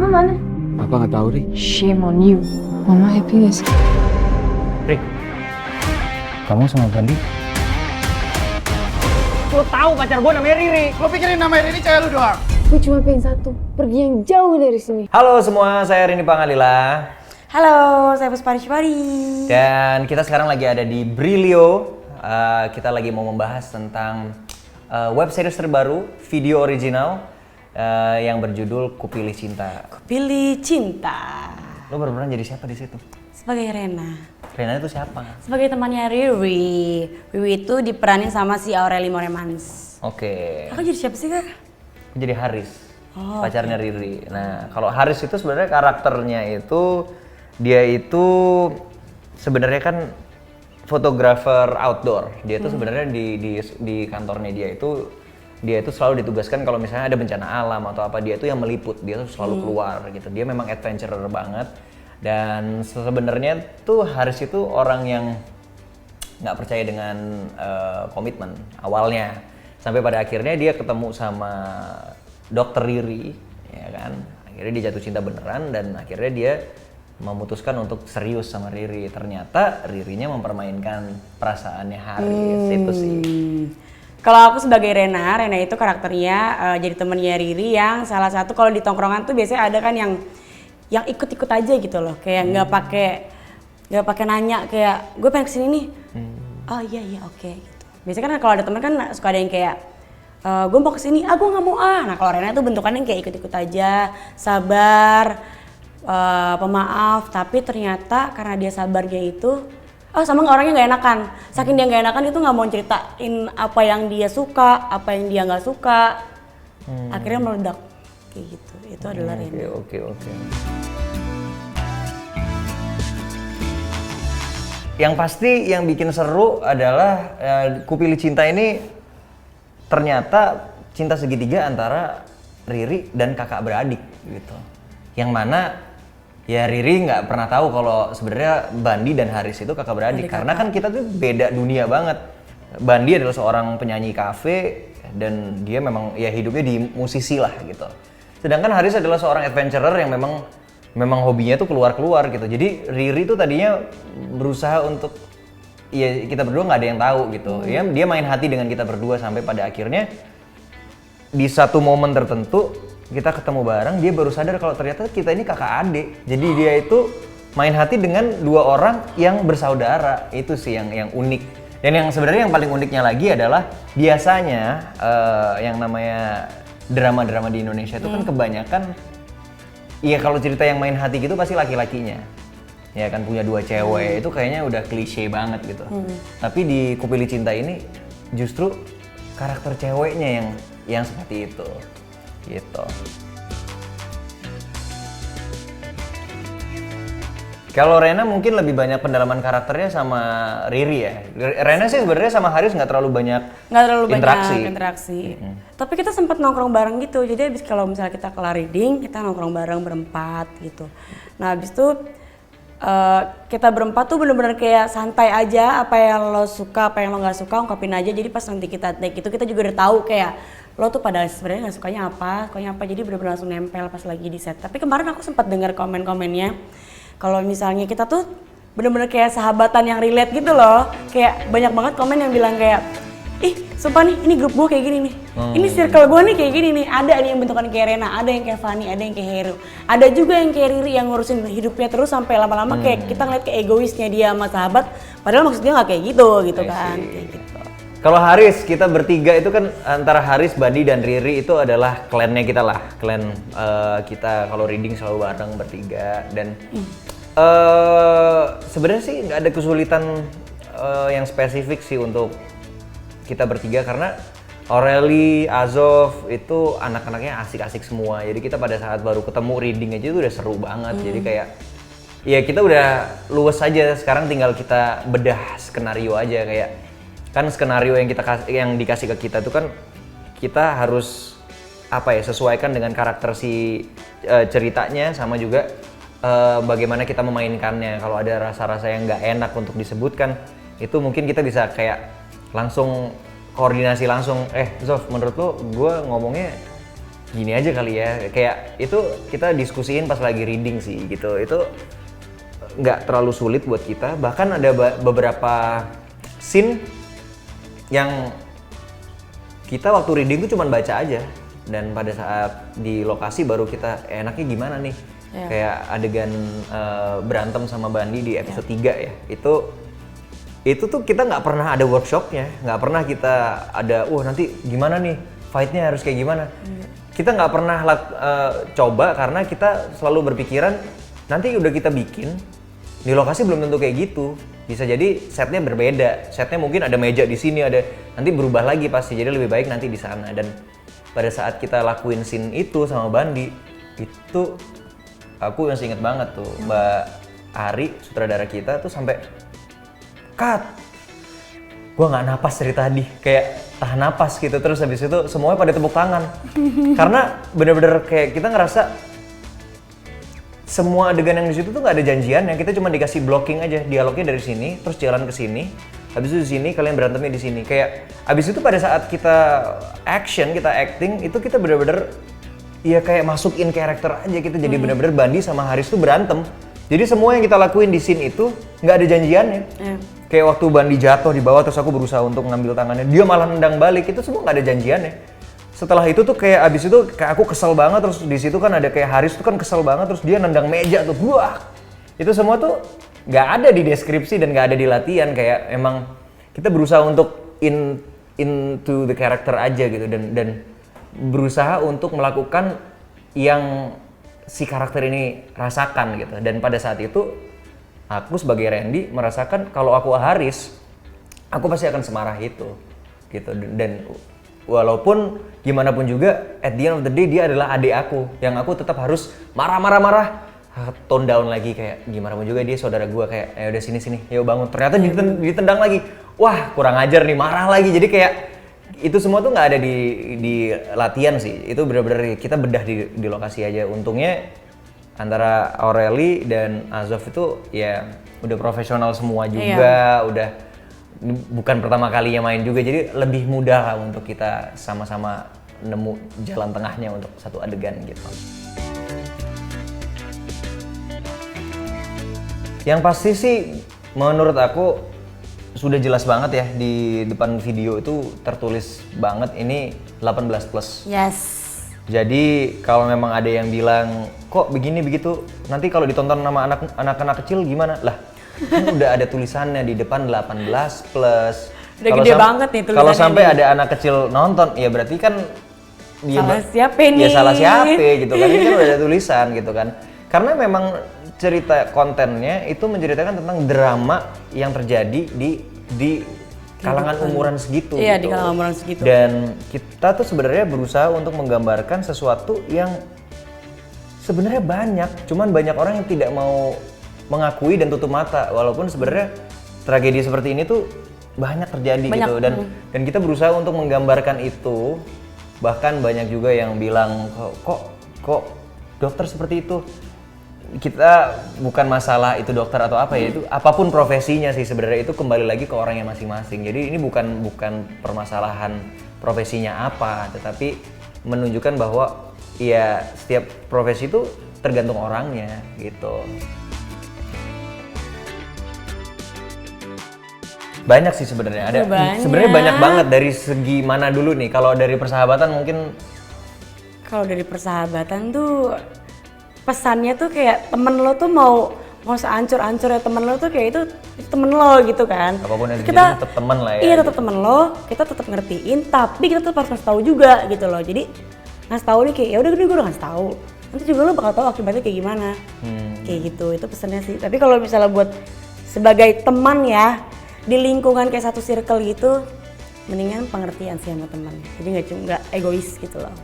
mana? Papa nggak tahu, Ri. Shame on you. Mama happy gak sih? Ri, kamu sama Bandi? Lo tahu pacar gue namanya Riri. Lo pikirin nama Riri cewek lu doang? Gue cuma pengen satu, pergi yang jauh dari sini. Halo semua, saya Rini Pangalila. Halo, saya Puspa Rishwari. Dan kita sekarang lagi ada di Brilio. Kita lagi mau membahas tentang web series terbaru, video original yang berjudul Kupilih Cinta. Kupilih Cinta. Lo berperan jadi siapa di situ? Sebagai Rena. Rena itu siapa? Sebagai temannya Riri. Riri itu diperanin sama si Aureli Moremans. Oke. Aku jadi siapa sih, Kak? Jadi Haris, Oh, pacarnya Riri. Nah, kalau Haris itu sebenarnya karakternya itu dia itu sebenarnya kan fotografer outdoor. Dia itu sebenarnya di kantornya dia itu selalu ditugaskan kalau misalnya ada bencana alam atau apa, dia itu yang meliput. Dia tuh selalu keluar gitu. Dia memang adventurer banget. Dan sebenarnya tuh Haris itu orang yang nggak percaya dengan komitmen awalnya. Sampai pada akhirnya dia ketemu sama dokter Riri, ya kan. Akhirnya dia jatuh cinta beneran dan akhirnya dia memutuskan untuk serius sama Riri. Ternyata Ririnya mempermainkan perasaannya Haris, itu sih. Kalau aku sebagai Rena itu karakternya jadi temennya Riri yang salah satu kalau di tongkrongan tuh biasanya ada kan yang ikut-ikut aja gitu loh, kayak nggak pakai nanya kayak gue pengen kesini nih. Oh iya oke gitu. Biasanya kan kalau ada teman kan suka ada yang kayak gue mau kesini, gue nggak mau ah. Nah kalau Rena itu bentukannya kayak ikut-ikut aja, sabar, pemaaf. Tapi ternyata karena dia sabarnya itu, sama orangnya nggak enakan. Saking dia nggak enakan itu nggak mau ceritain apa yang dia suka, apa yang dia nggak suka. Akhirnya meledak kayak gitu. Itu adalah Rena. Oke. Yang pasti yang bikin seru adalah Kupilih Cinta ini ternyata cinta segitiga antara Riri dan kakak beradik gitu. Yang mana ya Riri nggak pernah tahu kalau sebenarnya Bandi dan Haris itu kakak beradik. Karena kan kita tuh beda dunia banget. Bandi adalah seorang penyanyi kafe dan dia memang ya hidupnya di musisi lah gitu. Sedangkan Haris adalah seorang adventurer yang memang hobinya tuh keluar-keluar gitu. Jadi Riri tuh tadinya berusaha untuk ya kita berdua nggak ada yang tahu gitu. Ya dia main hati dengan kita berdua sampai pada akhirnya di satu momen tertentu kita ketemu bareng, dia baru sadar kalau ternyata kita ini kakak adik. Jadi dia itu main hati dengan dua orang yang bersaudara. Itu sih yang unik. Dan yang sebenarnya yang paling uniknya lagi adalah biasanya yang namanya drama-drama di Indonesia itu kan kebanyakan iya kalau cerita yang main hati gitu pasti laki-lakinya. Ya kan punya dua cewek itu kayaknya udah klise banget gitu. Tapi di Kupilih Cinta ini justru karakter ceweknya yang seperti itu. Gitu. Kalau Rena mungkin lebih banyak pendalaman karakternya sama Riri ya. Rena sih sebenarnya sama Haris nggak terlalu banyak interaksi. Tapi kita sempat nongkrong bareng gitu. Jadi abis kalau misalnya kita kelar reading, kita nongkrong bareng berempat gitu. Nah abis itu kita berempat tuh bener-bener kayak santai aja, apa yang lo suka, apa yang lo nggak suka ungkapin aja. Jadi pas nanti kita take itu kita juga udah tahu kayak lo tuh pada sebenarnya nggak sukanya apa. Jadi bener-bener langsung nempel pas lagi di set. Tapi kemarin aku sempat dengar komen-komennya kalau misalnya kita tuh bener-bener kayak sahabatan yang relate gitu loh. Kayak banyak banget komen yang bilang kayak, ih sumpah nih ini grup gue kayak gini nih, ini circle gue nih kayak gini nih. Ada nih yang bentukan kayak Rena, ada yang kayak Fanny, ada yang kayak Heru, ada juga yang kayak Riri yang ngurusin hidupnya terus sampai lama-lama kayak kita ngeliat kayak egoisnya dia sama sahabat, padahal maksudnya nggak kayak gitu kan. Kayak gitu. Kalau Haris, kita bertiga itu kan antara Haris, Bandi, dan Riri itu adalah klannya kita lah. Klan kita kalau reading selalu bareng bertiga. Dan sebenarnya sih nggak ada kesulitan yang spesifik sih untuk kita bertiga. Karena Aureli, Azov itu anak-anaknya asik-asik semua. Jadi kita pada saat baru ketemu reading aja itu udah seru banget. Jadi kayak ya kita udah luwes aja. Sekarang tinggal kita bedah skenario aja kayak kan skenario yang dikasih ke kita tuh kan kita harus sesuaikan dengan karakter si ceritanya sama juga bagaimana kita memainkannya. Kalau ada rasa-rasa yang nggak enak untuk disebutkan itu mungkin kita bisa kayak langsung koordinasi langsung. Zov, menurut lo gue ngomongnya gini aja kali ya, kayak itu kita diskusiin pas lagi reading sih gitu. Itu nggak terlalu sulit buat kita, bahkan ada beberapa scene yang kita waktu reading tuh cuman baca aja, dan pada saat di lokasi baru kita enaknya gimana nih. Kayak adegan berantem sama Bandi di episode 3 ya, itu tuh kita nggak pernah ada workshopnya, nggak pernah kita ada nanti gimana nih fightnya harus kayak gimana. Kita nggak pernah coba karena kita selalu berpikiran nanti udah kita bikin di lokasi belum tentu kayak gitu, bisa jadi setnya berbeda, setnya mungkin ada meja di sini, ada nanti berubah lagi pasti, jadi lebih baik nanti di sana. Dan pada saat kita lakuin scene itu sama Bandi, itu aku masih inget banget tuh Mbak Ari sutradara kita tuh sampai cut, gua nggak napas dari tadi, kayak tahan napas gitu, terus habis itu semuanya pada tepuk tangan karena bener-bener kayak kita ngerasa semua adegan yang di situ tuh nggak ada janjian, yang kita cuma dikasih blocking aja, dialognya dari sini, terus jalan ke sini, habis itu di sini, kalian berantemnya di sini. Kayak habis itu pada saat kita action, kita acting, itu kita bener-bener ya kayak masukin karakter aja, kita jadi bener-bener Bandi sama Haris tuh berantem. Jadi semua yang kita lakuin di scene itu nggak ada janjiannya. Kayak waktu Bandi jatuh di bawah terus aku berusaha untuk ngambil tangannya, dia malah nendang balik, itu semua nggak ada janjiannya. Setelah itu tuh kayak abis itu kayak aku kesel banget, terus di situ kan ada kayak Haris tuh kan kesel banget, terus dia nendang meja tuh, wah itu semua tuh nggak ada di deskripsi dan nggak ada di latihan, kayak emang kita berusaha untuk into the character aja gitu, dan berusaha untuk melakukan yang si karakter ini rasakan gitu. Dan pada saat itu aku sebagai Randy merasakan kalau aku Haris, aku pasti akan semarah itu gitu. Dan walaupun gimana pun juga, at the end of the day dia adalah adik aku, yang aku tetap harus marah, tone down lagi, kayak gimana pun juga dia saudara gue, kayak udah sini, yuk bangun. Ternyata ditendang lagi, wah kurang ajar nih, marah lagi. Jadi kayak itu semua tuh nggak ada di latihan sih, itu benar-benar kita bedah di lokasi aja. Untungnya antara Aureli dan Azov itu ya udah profesional semua juga, udah bukan pertama kalinya main juga, jadi lebih mudah lah untuk kita sama-sama nemu jalan tengahnya untuk satu adegan gitu. Yang pasti sih menurut aku sudah jelas banget ya, di depan video itu tertulis banget ini 18 plus. Yes. Jadi kalau memang ada yang bilang kok begini begitu, nanti kalau ditonton sama anak-anak kecil gimana? Lah, kan udah ada tulisannya di depan 18 plus. Udah gede banget nih tulisannya. Kalau sampai ada anak kecil nonton, ya berarti kan dia salah siapa nih? Ya salah siapa gitu kan. Ini kan udah ada tulisan gitu kan. Karena memang cerita kontennya itu menceritakan tentang drama yang terjadi di kalangan umuran segitu. Iya, gitu. di kalangan umuran segitu. Dan kita tuh sebenarnya berusaha untuk menggambarkan sesuatu yang sebenarnya banyak, cuman banyak orang yang tidak mau mengakui dan tutup mata, walaupun sebenarnya tragedi seperti ini tuh banyak terjadi gitu. Dan kita berusaha untuk menggambarkan itu. Bahkan banyak juga yang bilang kok dokter seperti itu. Kita bukan masalah itu dokter atau apa ya, itu apapun profesinya sih sebenarnya, itu kembali lagi ke orangnya masing-masing. Jadi ini bukan permasalahan profesinya apa, tetapi menunjukkan bahwa ya setiap profesi itu tergantung orangnya gitu. Banyak sih sebenarnya, ada sebenarnya banyak banget. Dari segi mana dulu nih? Kalau dari persahabatan mungkin. Kalau dari persahabatan tuh pesannya tuh kayak temen lo tuh mau seancur-ancur ya temen lo tuh kayak itu temen lo gitu kan. Apapun yang kita tetap temen lah ya. Iya, tetap temen lo, kita tetap ngertiin, tapi kita tetap harus ngasih tahu juga gitu loh. Jadi ngasih tahu nih kayak ya udah gue udah ngasih tahu, nanti juga lo bakal tahu akibatnya kayak gimana. Kayak gitu, itu pesannya sih. Tapi kalau misalnya buat sebagai teman ya, di lingkungan kayak satu circle gitu, mendingan pengertian sih sama teman. Jadi nggak egois gitu loh.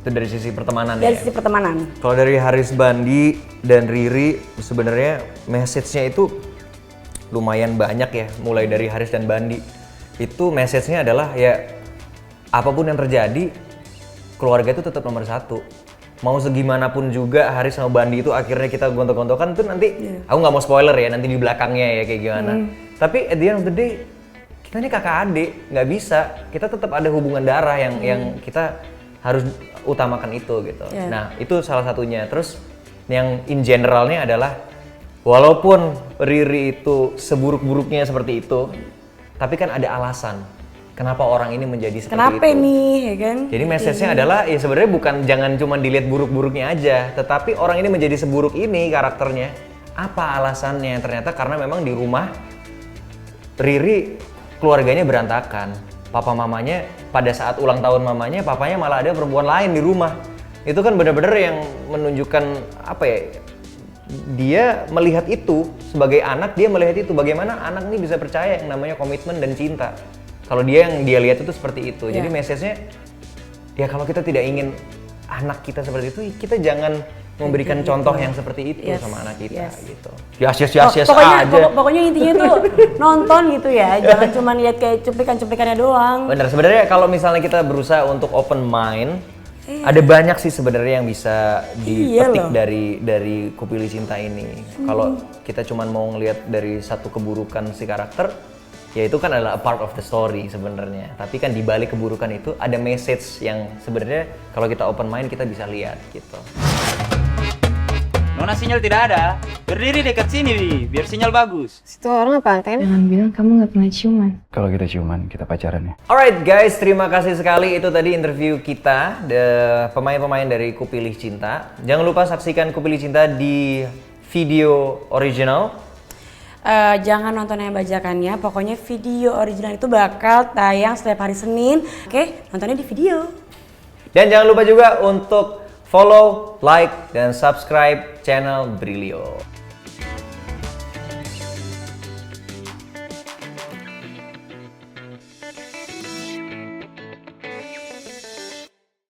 Itu dari sisi pertemanan Dari ya? sisi pertemanan. Kalau dari Haris, Bandi, dan Riri sebenarnya message-nya itu lumayan banyak ya. Mulai dari Haris dan Bandi, itu message-nya adalah ya apapun yang terjadi, keluarga itu tetap nomor satu. Mau segimanapun juga Haris sama Bandi itu akhirnya kita gontok-gontokan itu nanti, aku nggak mau spoiler ya nanti di belakangnya ya kayak gimana. Tapi at the end of the day, kita ini kakak adik, nggak bisa. Kita tetap ada hubungan darah yang kita harus utamakan itu gitu. Yeah. Nah itu salah satunya. Terus yang in generalnya adalah walaupun Riri itu seburuk-buruknya seperti itu, tapi kan ada alasan kenapa orang ini menjadi seperti Kenapa itu. nih, ya kan? Jadi message-nya adalah ya sebenarnya bukan jangan cuma dilihat buruk-buruknya aja, tetapi orang ini menjadi seburuk ini karakternya. Apa alasannya? Ternyata karena memang di rumah Riri keluarganya berantakan. Papa mamanya pada saat ulang tahun mamanya, papanya malah ada perempuan lain di rumah. Itu kan benar-benar yang menunjukkan apa ya? Dia melihat itu sebagai anak, dia melihat itu bagaimana anak ini bisa percaya yang namanya komitmen dan cinta. Kalau dia yang dia lihat itu seperti itu. Jadi message-nya ya kalau kita tidak ingin anak kita seperti itu, kita jangan memberikan contoh yang seperti itu sama anak kita gitu. Yes aja. Pokoknya intinya tuh nonton gitu ya, jangan cuma lihat kayak cuplikan-cuplikannya doang. Bener, sebenarnya kalau misalnya kita berusaha untuk open mind, ada banyak sih sebenarnya yang bisa dipetik dari Kupilih Cinta ini. Kalau kita cuma mau ngelihat dari satu keburukan si karakter, ya itu kan adalah a part of the story sebenarnya. Tapi kan di balik keburukan itu ada message yang sebenarnya kalau kita open mind kita bisa lihat gitu. Nona sinyal tidak ada. Berdiri dekat sini, Bi, biar sinyal bagus. Situ orang apa Ten? Jangan bilang kamu nggak pernah ciuman. Kalau kita ciuman, kita pacaran ya. Alright guys, terima kasih sekali. Itu tadi interview kita, pemain-pemain dari Kupilih Cinta. Jangan lupa saksikan Kupilih Cinta di video original. Jangan nonton yang bajakannya, pokoknya video original itu bakal tayang setiap hari Senin. Oke, nontonnya di video. Dan jangan lupa juga untuk follow, like, dan subscribe channel Brilio.